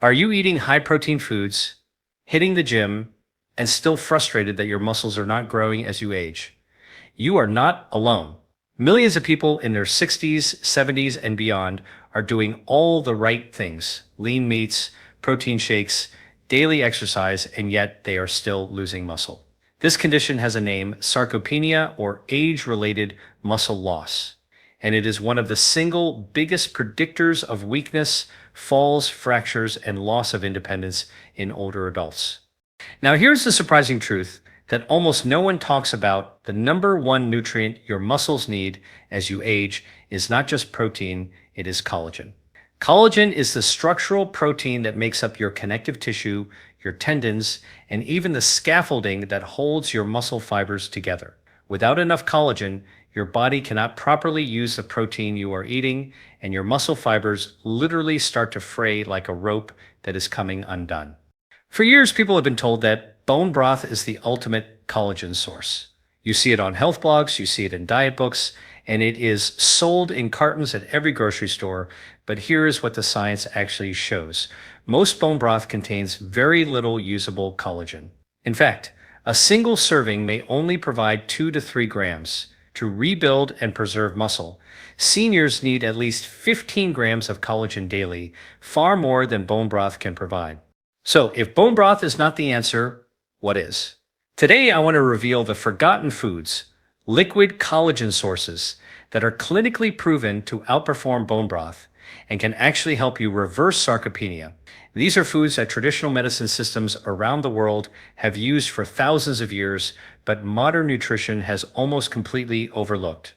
Are you eating high-protein foods, hitting the gym, and still frustrated that your muscles are not growing as you age? You are not alone. Millions of people in their 60s, 70s, and beyond are doing all the right things: lean meats, protein shakes, daily exercise, and yet they are still losing muscle. This condition has a name: sarcopenia, or age-related muscle loss, and it is one of the single biggest predictors of weakness, falls, fractures, and loss of independence in older adults. Now, here's the surprising truth that almost no one talks about. The number one nutrient your muscles need as you age is not just protein, it is collagen. Collagen is the structural protein that makes up your connective tissue, your tendons, and even the scaffolding that holds your muscle fibers together. Without enough collagen, your body cannot properly use the protein you are eating, and your muscle fibers literally start to fray like a rope that is coming undone. For years, people have been told that bone broth is the ultimate collagen source. You see it on health blogs, you see it in diet books, and it is sold in cartons at every grocery store. But here is what the science actually shows. Most bone broth contains very little usable collagen. In fact, a single serving may only provide 2 to 3 grams. To rebuild and preserve muscle, seniors need at least 15 grams of collagen daily, far more than bone broth can provide. So, if bone broth is not the answer, what is? Today, I want to reveal the forgotten foods, liquid collagen sources that are clinically proven to outperform bone broth and can actually help you reverse sarcopenia. These are foods that traditional medicine systems around the world have used for thousands of years, but modern nutrition has almost completely overlooked.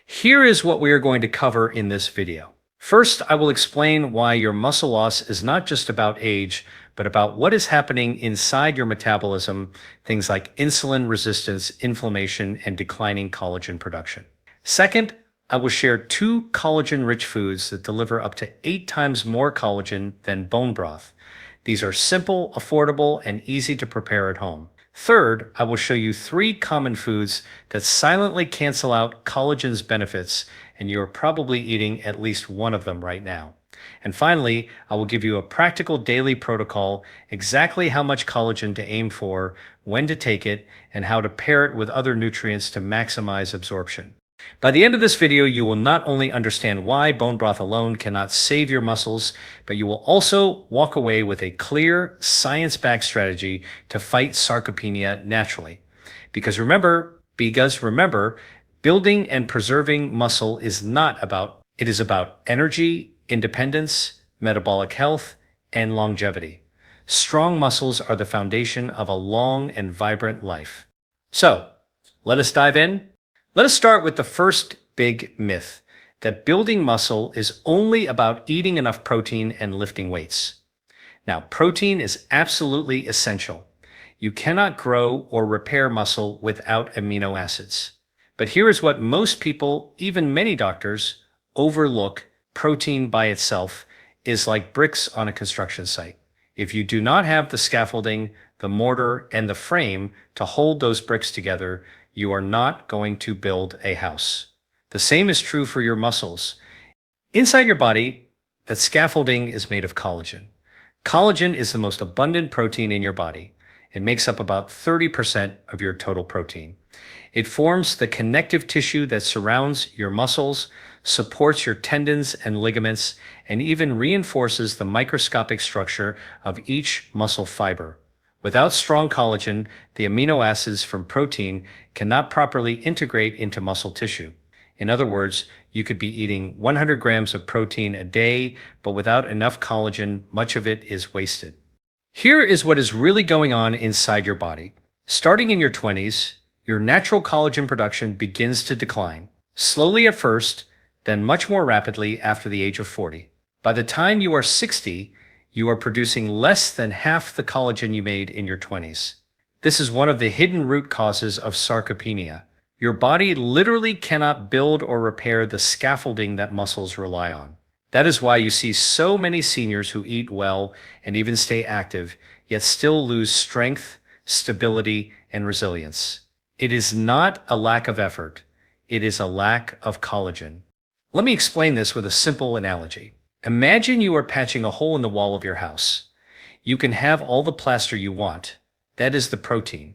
Here is what we are going to cover in this video. First, I will explain why your muscle loss is not just about age, but about what is happening inside your metabolism, things like insulin resistance, inflammation, and declining collagen production. Second, I will share 2 collagen-rich foods that deliver up to 8 times more collagen than bone broth. These are simple, affordable, and easy to prepare at home. Third, I will show you 3 common foods that silently cancel out collagen's benefits, and you are probably eating at least one of them right now. And finally, I will give you a practical daily protocol, exactly how much collagen to aim for, when to take it, and how to pair it with other nutrients to maximize absorption. By the end of this video, you will not only understand why bone broth alone cannot save your muscles, but you will also walk away with a clear, science-backed strategy to fight sarcopenia naturally. Because remember, building and preserving muscle is about energy, independence, metabolic health, and longevity. Strong muscles are the foundation of a long and vibrant life. So, let us dive in. Let us start with the first big myth, that building muscle is only about eating enough protein and lifting weights. Now, protein is absolutely essential. You cannot grow or repair muscle without amino acids. But here is what most people, even many doctors, overlook. Protein by itself is like bricks on a construction site. If you do not have the scaffolding, the mortar, and the frame to hold those bricks together, you are not going to build a house. The same is true for your muscles. Inside your body, that scaffolding is made of collagen. Collagen is the most abundant protein in your body. It makes up about 30% of your total protein. It forms the connective tissue that surrounds your muscles, supports your tendons and ligaments, and even reinforces the microscopic structure of each muscle fiber. Without strong collagen, the amino acids from protein cannot properly integrate into muscle tissue. In other words, you could be eating 100 grams of protein a day, but without enough collagen, much of it is wasted. Here is what is really going on inside your body. Starting in your 20s, your natural collagen production begins to decline, slowly at first, then much more rapidly after the age of 40. By the time you are 60, you are producing less than half the collagen you made in your 20s. This is one of the hidden root causes of sarcopenia. Your body literally cannot build or repair the scaffolding that muscles rely on. That is why you see so many seniors who eat well and even stay active, yet still lose strength, stability, and resilience. It is not a lack of effort. It is a lack of collagen. Let me explain this with a simple analogy. Imagine you are patching a hole in the wall of your house. You can have all the plaster you want. That is the protein.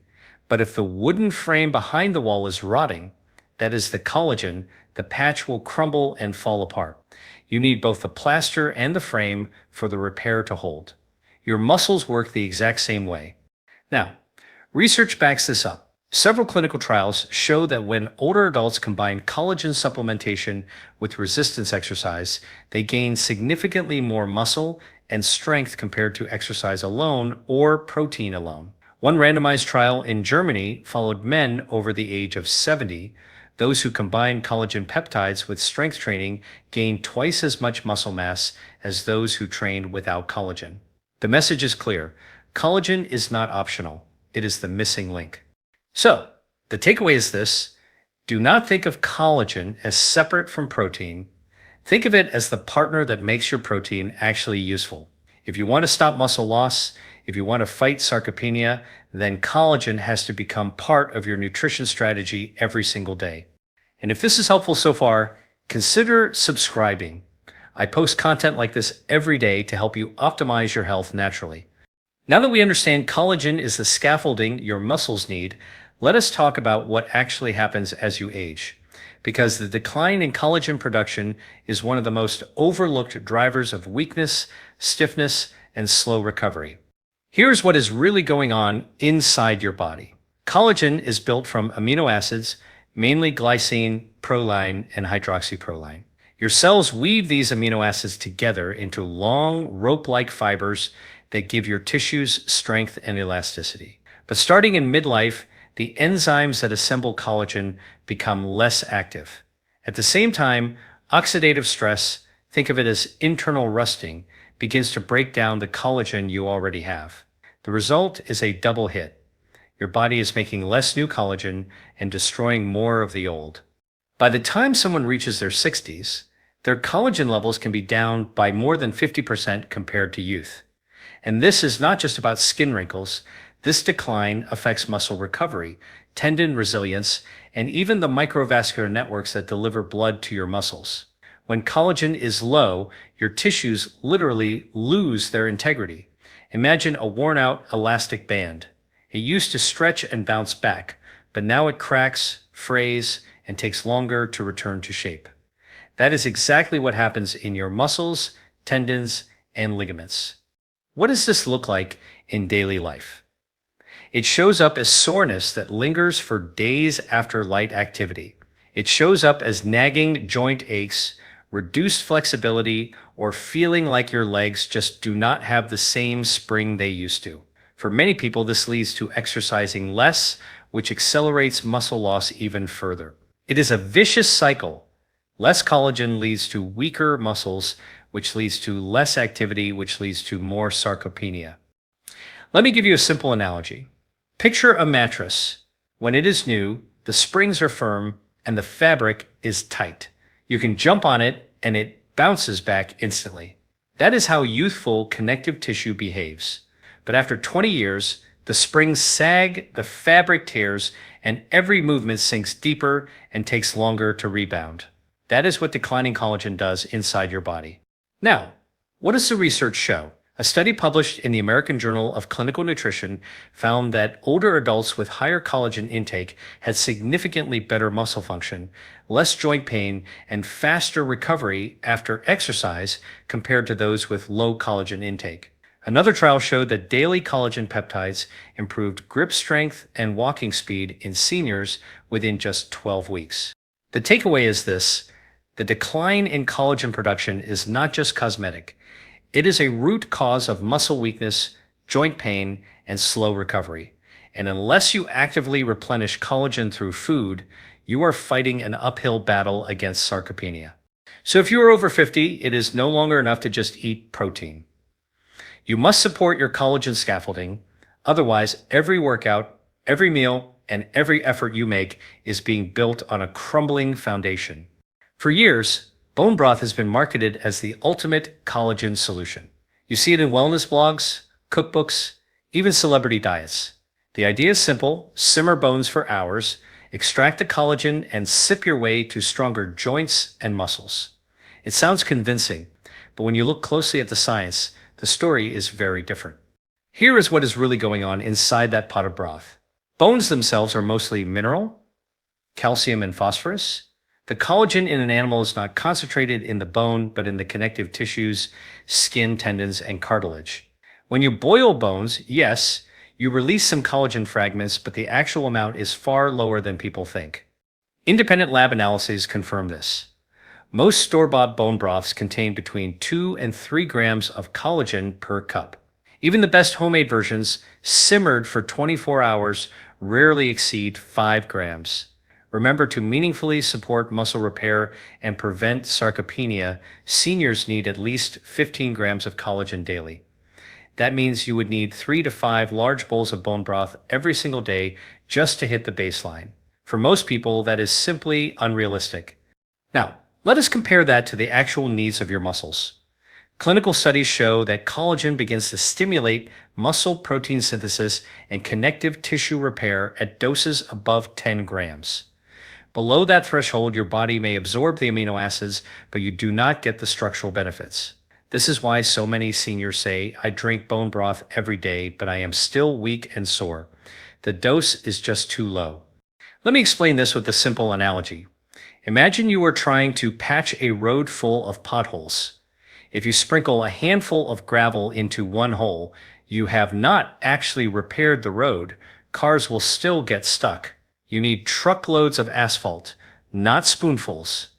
But if the wooden frame behind the wall is rotting, that is the collagen, the patch will crumble and fall apart. You need both the plaster and the frame for the repair to hold. Your muscles work the exact same way. Now, research backs this up. Several clinical trials show that when older adults combine collagen supplementation with resistance exercise, they gain significantly more muscle and strength compared to exercise alone or protein alone. One randomized trial in Germany followed men over the age of 70. Those who combined collagen peptides with strength training gained twice as much muscle mass as those who trained without collagen. The message is clear. Collagen is not optional. It is the missing link. So, the takeaway is this: do not think of collagen as separate from protein. Think of it as the partner that makes your protein actually useful. If you want to stop muscle loss, if you want to fight sarcopenia, then collagen has to become part of your nutrition strategy every single day. And if this is helpful so far, consider subscribing. I post content like this every day to help you optimize your health naturally. Now that we understand collagen is the scaffolding your muscles need, let us talk about what actually happens as you age. Because the decline in collagen production is one of the most overlooked drivers of weakness, stiffness, and slow recovery. Here's what is really going on inside your body. Collagen is built from amino acids, mainly glycine, proline, and hydroxyproline. Your cells weave these amino acids together into long, rope-like fibers that give your tissues strength and elasticity. But starting in midlife, the enzymes that assemble collagen become less active. At the same time, oxidative stress, think of it as internal rusting, begins to break down the collagen you already have. The result is a double hit. Your body is making less new collagen and destroying more of the old. By the time someone reaches their 60s, their collagen levels can be down by more than 50% compared to youth. And this is not just about skin wrinkles. This decline affects muscle recovery, tendon resilience, and even the microvascular networks that deliver blood to your muscles. When collagen is low, your tissues literally lose their integrity. Imagine a worn-out elastic band. It used to stretch and bounce back, but now it cracks, frays, and takes longer to return to shape. That is exactly what happens in your muscles, tendons, and ligaments. What does this look like in daily life? It shows up as soreness that lingers for days after light activity. It shows up as nagging joint aches, reduced flexibility, or feeling like your legs just do not have the same spring they used to. For many people, this leads to exercising less, which accelerates muscle loss even further. It is a vicious cycle. Less collagen leads to weaker muscles, which leads to less activity, which leads to more sarcopenia. Let me give you a simple analogy. Picture a mattress. When it is new, the springs are firm and the fabric is tight. You can jump on it and it bounces back instantly. That is how youthful connective tissue behaves. But after 20 years, the springs sag, the fabric tears, and every movement sinks deeper and takes longer to rebound. That is what declining collagen does inside your body. Now, what does the research show? A study published in the American Journal of Clinical Nutrition found that older adults with higher collagen intake had significantly better muscle function, less joint pain, and faster recovery after exercise compared to those with low collagen intake. Another trial showed that daily collagen peptides improved grip strength and walking speed in seniors within just 12 weeks. The takeaway is this: the decline in collagen production is not just cosmetic. It is a root cause of muscle weakness, joint pain, and slow recovery. And unless you actively replenish collagen through food, you are fighting an uphill battle against sarcopenia. So if you are over 50, it is no longer enough to just eat protein. You must support your collagen scaffolding. Otherwise, every workout, every meal, and every effort you make is being built on a crumbling foundation. For years, bone broth has been marketed as the ultimate collagen solution. You see it in wellness blogs, cookbooks, even celebrity diets. The idea is simple: simmer bones for hours, extract the collagen, and sip your way to stronger joints and muscles. It sounds convincing, but when you look closely at the science, the story is very different. Here is what is really going on inside that pot of broth. Bones themselves are mostly mineral, calcium and phosphorus. The collagen in an animal is not concentrated in the bone, but in the connective tissues, skin, tendons, and cartilage. When you boil bones, yes, you release some collagen fragments, but the actual amount is far lower than people think. Independent lab analyses confirm this. Most store-bought bone broths contain between 2 and 3 grams of collagen per cup. Even the best homemade versions, simmered for 24 hours, rarely exceed 5 grams. Remember, to meaningfully support muscle repair and prevent sarcopenia, seniors need at least 15 grams of collagen daily. That means you would need 3 to 5 large bowls of bone broth every single day just to hit the baseline. For most people, that is simply unrealistic. Now, let us compare that to the actual needs of your muscles. Clinical studies show that collagen begins to stimulate muscle protein synthesis and connective tissue repair at doses above 10 grams. Below that threshold, your body may absorb the amino acids, but you do not get the structural benefits. This is why so many seniors say, I drink bone broth every day, but I am still weak and sore. The dose is just too low. Let me explain this with a simple analogy. Imagine you are trying to patch a road full of potholes. If you sprinkle a handful of gravel into one hole, you have not actually repaired the road. Cars will still get stuck. You need truckloads of asphalt, not spoonfuls.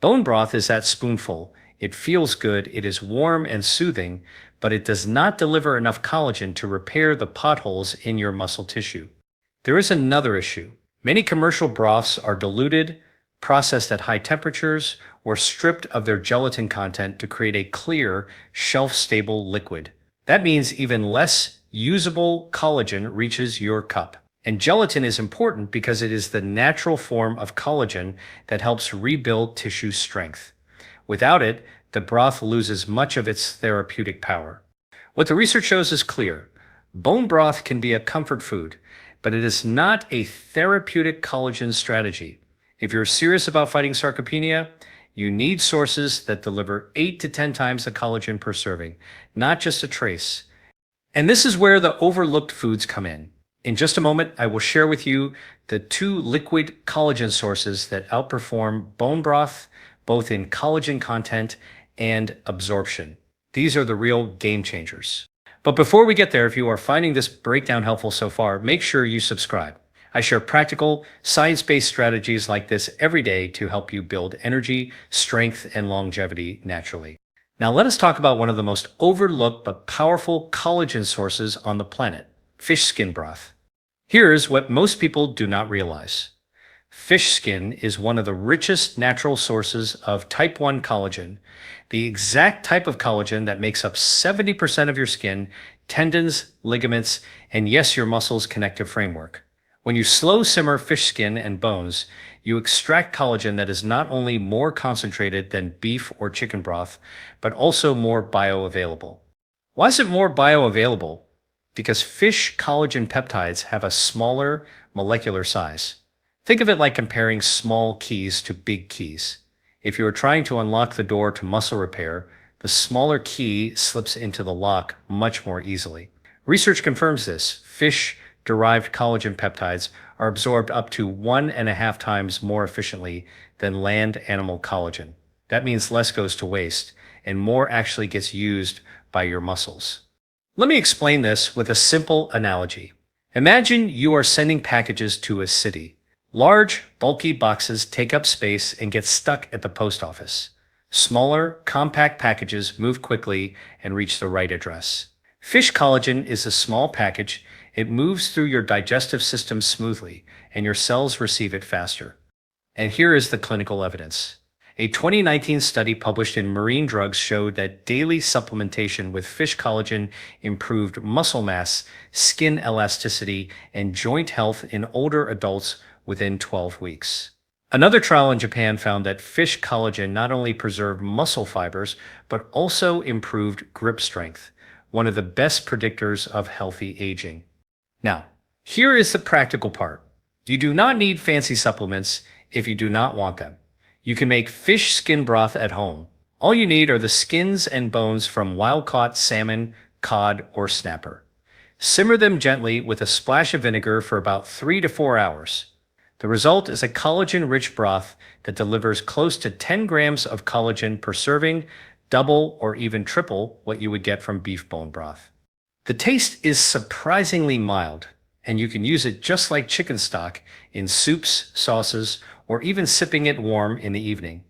Bone broth is that spoonful. It feels good, it is warm and soothing, but it does not deliver enough collagen to repair the potholes in your muscle tissue. There is another issue. Many commercial broths are diluted, processed at high temperatures, or stripped of their gelatin content to create a clear, shelf-stable liquid. That means even less usable collagen reaches your cup. And gelatin is important because it is the natural form of collagen that helps rebuild tissue strength. Without it, the broth loses much of its therapeutic power. What the research shows is clear. Bone broth can be a comfort food, but it is not a therapeutic collagen strategy. If you're serious about fighting sarcopenia, you need sources that deliver 8 to 10 times the collagen per serving, not just a trace. And this is where the overlooked foods come in. In just a moment, I will share with you the 2 liquid collagen sources that outperform bone broth, both in collagen content and absorption. These are the real game changers. But before we get there, if you are finding this breakdown helpful so far, make sure you subscribe. I share practical, science-based strategies like this every day to help you build energy, strength, and longevity naturally. Now let us talk about one of the most overlooked but powerful collagen sources on the planet, fish skin broth. Here's what most people do not realize. Fish skin is one of the richest natural sources of type 1 collagen, the exact type of collagen that makes up 70% of your skin, tendons, ligaments, and yes, your muscles' connective framework. When you slow simmer fish skin and bones, you extract collagen that is not only more concentrated than beef or chicken broth, but also more bioavailable. Why is it more bioavailable? Because fish collagen peptides have a smaller molecular size. Think of it like comparing small keys to big keys. If you are trying to unlock the door to muscle repair, the smaller key slips into the lock much more easily. Research confirms this. Fish-derived collagen peptides are absorbed up to 1.5 times more efficiently than land animal collagen. That means less goes to waste, and more actually gets used by your muscles. Let me explain this with a simple analogy. Imagine you are sending packages to a city. Large, bulky boxes take up space and get stuck at the post office. Smaller, compact packages move quickly and reach the right address. Fish collagen is a small package. It moves through your digestive system smoothly, and your cells receive it faster. And here is the clinical evidence. A 2019 study published in Marine Drugs showed that daily supplementation with fish collagen improved muscle mass, skin elasticity, and joint health in older adults within 12 weeks. Another trial in Japan found that fish collagen not only preserved muscle fibers, but also improved grip strength, one of the best predictors of healthy aging. Now, here is the practical part. You do not need fancy supplements if you do not want them. You can make fish skin broth at home. All you need are the skins and bones from wild-caught salmon, cod, or snapper. Simmer them gently with a splash of vinegar for about 3 to 4 hours. The result is a collagen-rich broth that delivers close to 10 grams of collagen per serving, double or even triple what you would get from beef bone broth. The taste is surprisingly mild, and you can use it just like chicken stock in soups, sauces, or even sipping it warm in the evening.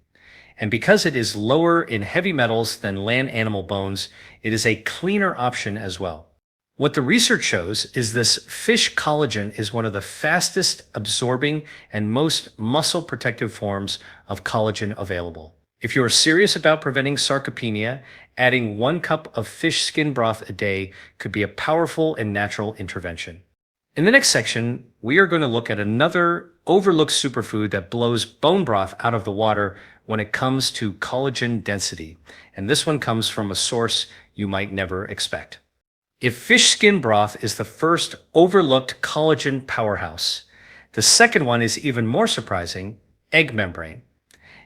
And because it is lower in heavy metals than land animal bones, it is a cleaner option as well. What the research shows is this fish collagen is one of the fastest absorbing and most muscle protective forms of collagen available. If you are serious about preventing sarcopenia, adding 1 cup of fish skin broth a day could be a powerful and natural intervention. In the next section, we are going to look at another overlooked superfood that blows bone broth out of the water when it comes to collagen density. And this one comes from a source you might never expect. If fish skin broth is the first overlooked collagen powerhouse, the second one is even more surprising: egg membrane.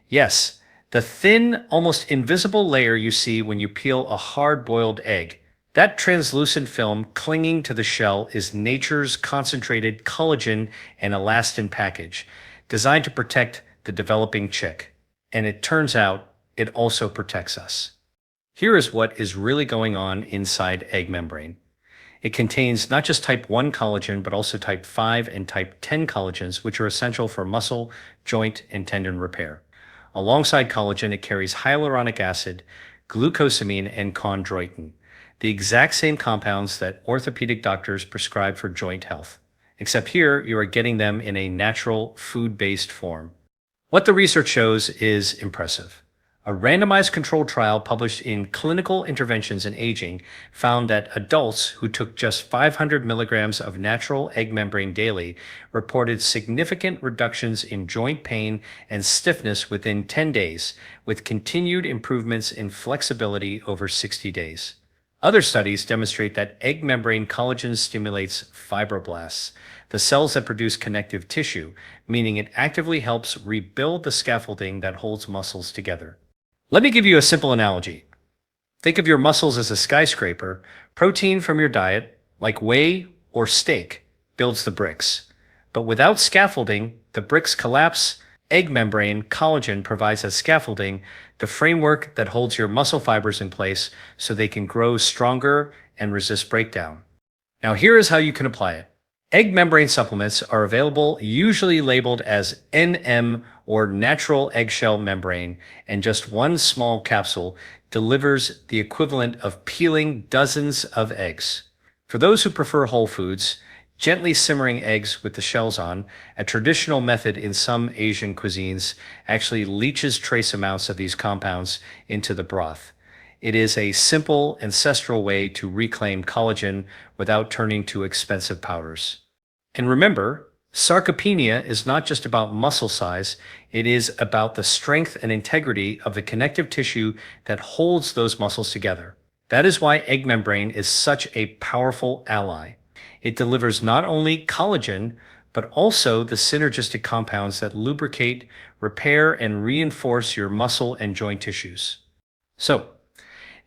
Yes, the thin, almost invisible layer you see when you peel a hard-boiled egg. That translucent film clinging to the shell is nature's concentrated collagen and elastin package, designed to protect the developing chick. And it turns out it also protects us. Here is what is really going on inside egg membrane. It contains not just type 1 collagen, but also type 5 and type 10 collagens, which are essential for muscle, joint, and tendon repair. Alongside collagen, it carries hyaluronic acid, glucosamine, and chondroitin, the exact same compounds that orthopedic doctors prescribe for joint health. Except here, you are getting them in a natural, food-based form. What the research shows is impressive. A randomized controlled trial published in Clinical Interventions in Aging found that adults who took just 500 milligrams of natural egg membrane daily reported significant reductions in joint pain and stiffness within 10 days, with continued improvements in flexibility over 60 days. Other studies demonstrate that egg membrane collagen stimulates fibroblasts, the cells that produce connective tissue, meaning it actively helps rebuild the scaffolding that holds muscles together. Let me give you a simple analogy. Think of your muscles as a skyscraper. Protein from your diet, like whey or steak, builds the bricks. But without scaffolding, the bricks collapse. Egg membrane collagen provides a scaffolding, the framework that holds your muscle fibers in place so they can grow stronger and resist breakdown. Now here is how you can apply it. Egg membrane supplements are available, usually labeled as NM or natural eggshell membrane, and just one small capsule delivers the equivalent of peeling dozens of eggs. For those who prefer whole foods, gently simmering eggs with the shells on, a traditional method in some Asian cuisines, actually leaches trace amounts of these compounds into the broth. It is a simple, ancestral way to reclaim collagen without turning to expensive powders. And remember, sarcopenia is not just about muscle size, it is about the strength and integrity of the connective tissue that holds those muscles together. That is why egg membrane is such a powerful ally. It delivers not only collagen, but also the synergistic compounds that lubricate, repair, and reinforce your muscle and joint tissues. So,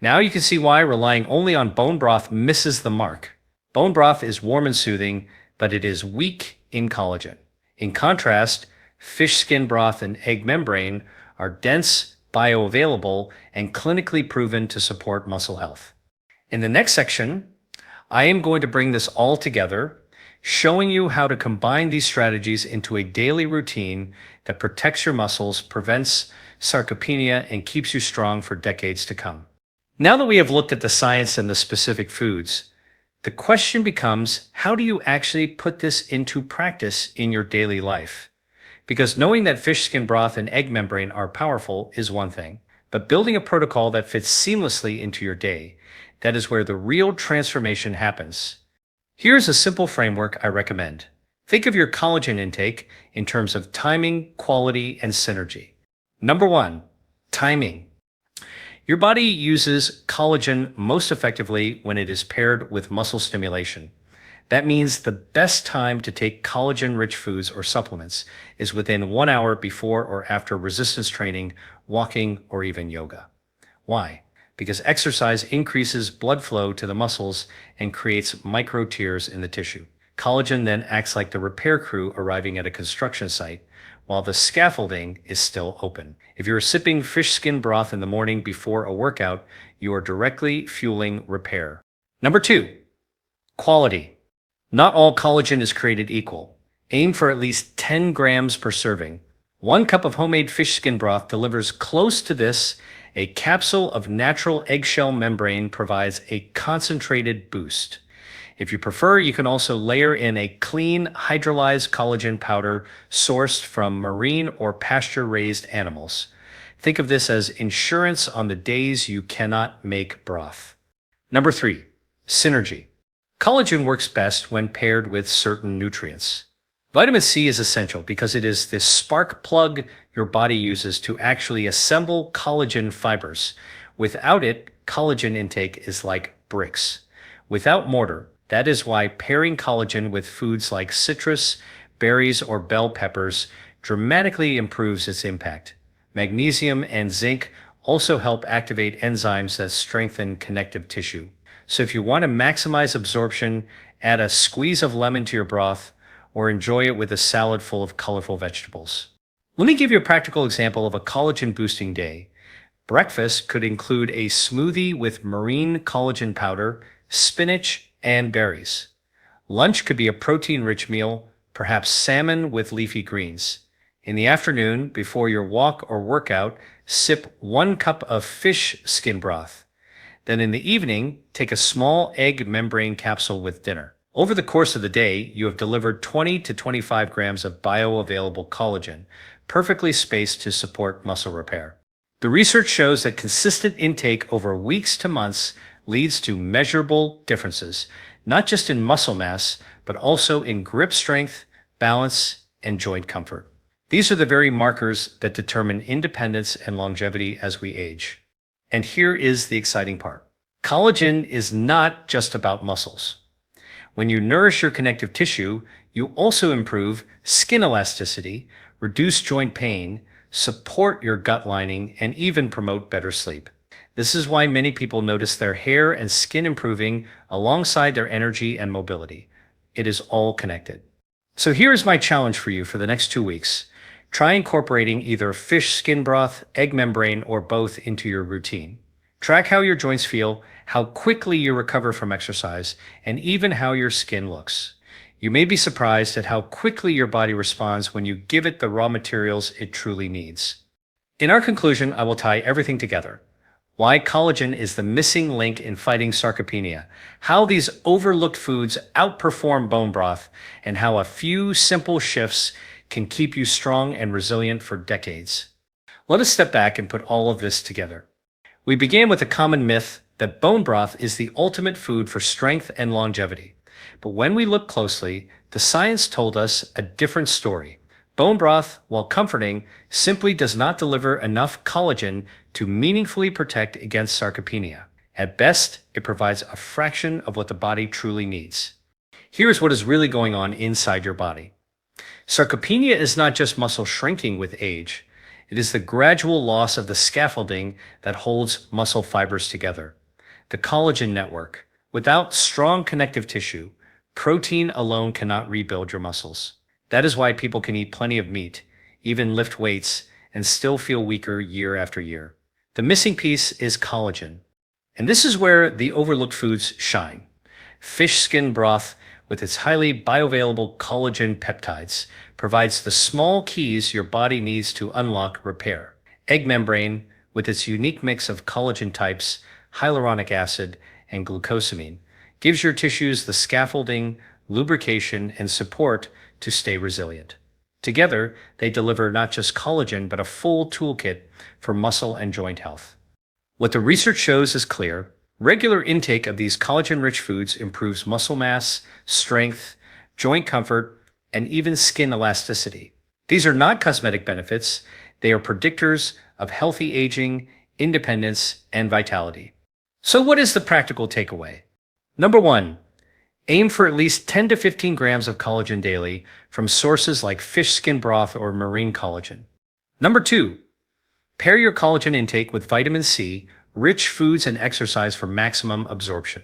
now you can see why relying only on bone broth misses the mark. Bone broth is warm and soothing, but it is weak in collagen. In contrast, fish skin broth and egg membrane are dense, bioavailable, and clinically proven to support muscle health. In the next section, I am going to bring this all together, showing you how to combine these strategies into a daily routine that protects your muscles, prevents sarcopenia, and keeps you strong for decades to come. Now that we have looked at the science and the specific foods, the question becomes, how do you actually put this into practice in your daily life? Because knowing that fish skin broth and egg membrane are powerful is one thing, but building a protocol that fits seamlessly into your day, that is where the real transformation happens. Here's a simple framework I recommend. Think of your collagen intake in terms of timing, quality, and synergy. Number 1, timing. Your body uses collagen most effectively when it is paired with muscle stimulation. That means the best time to take collagen-rich foods or supplements is within 1 hour before or after resistance training, walking, or even yoga. Why? because exercise increases blood flow to the muscles and creates micro tears in the tissue. Collagen then acts like the repair crew arriving at a construction site, while the scaffolding is still open. If you're sipping fish skin broth in the morning before a workout, you are directly fueling repair. Number 2, quality. Not all collagen is created equal. Aim for at least 10 grams per serving. 1 cup of homemade fish skin broth delivers close to this. A capsule of natural eggshell membrane provides a concentrated boost. If you prefer, you can also layer in a clean, hydrolyzed collagen powder sourced from marine or pasture-raised animals. Think of this as insurance on the days you cannot make broth. Number 3, synergy. Collagen works best when paired with certain nutrients. Vitamin C is essential because it is the spark plug your body uses to actually assemble collagen fibers. Without it, collagen intake is like bricks. Without mortar, that is why pairing collagen with foods like citrus, berries, or bell peppers dramatically improves its impact. Magnesium and zinc also help activate enzymes that strengthen connective tissue. So if you want to maximize absorption, add a squeeze of lemon to your broth, or enjoy it with a salad full of colorful vegetables. Let me give you a practical example of a collagen boosting day. Breakfast could include a smoothie with marine collagen powder, spinach, and berries. Lunch could be a protein-rich meal, perhaps salmon with leafy greens. In the afternoon, before your walk or workout, sip 1 cup of fish skin broth. Then in the evening, take a small egg membrane capsule with dinner. Over the course of the day, you have delivered 20 to 25 grams of bioavailable collagen, perfectly spaced to support muscle repair. The research shows that consistent intake over weeks to months leads to measurable differences, not just in muscle mass, but also in grip strength, balance, and joint comfort. These are the very markers that determine independence and longevity as we age. And here is the exciting part. Collagen is not just about muscles. When you nourish your connective tissue, you also improve skin elasticity, reduce joint pain, support your gut lining, and even promote better sleep. This is why many people notice their hair and skin improving alongside their energy and mobility. It is all connected. So here is my challenge for you for the next 2 weeks. Try incorporating either fish skin broth, egg membrane, or both into your routine. Track how your joints feel, how quickly you recover from exercise, and even how your skin looks. You may be surprised at how quickly your body responds when you give it the raw materials it truly needs. In our conclusion, I will tie everything together. Why collagen is the missing link in fighting sarcopenia, how these overlooked foods outperform bone broth, and how a few simple shifts can keep you strong and resilient for decades. Let us step back and put all of this together. We began with a common myth that bone broth is the ultimate food for strength and longevity. But when we look closely, the science told us a different story. Bone broth, while comforting, simply does not deliver enough collagen to meaningfully protect against sarcopenia. At best, it provides a fraction of what the body truly needs. Here's what is really going on inside your body. Sarcopenia is not just muscle shrinking with age. It is the gradual loss of the scaffolding that holds muscle fibers together. The collagen network. Without strong connective tissue, protein alone cannot rebuild your muscles. That is why people can eat plenty of meat, even lift weights, and still feel weaker year after year. The missing piece is collagen. And this is where the overlooked foods shine. Fish skin broth, with its highly bioavailable collagen peptides, provides the small keys your body needs to unlock repair. Egg membrane, with its unique mix of collagen types, hyaluronic acid, and glucosamine, gives your tissues the scaffolding, lubrication, and support to stay resilient. Together, they deliver not just collagen, but a full toolkit for muscle and joint health. What the research shows is clear. Regular intake of these collagen-rich foods improves muscle mass, strength, joint comfort, and even skin elasticity. These are not cosmetic benefits. They are predictors of healthy aging, independence, and vitality. So what is the practical takeaway? Number 1, aim for at least 10 to 15 grams of collagen daily from sources like fish skin broth or marine collagen. Number 2, pair your collagen intake with vitamin C, Rich foods and exercise for maximum absorption.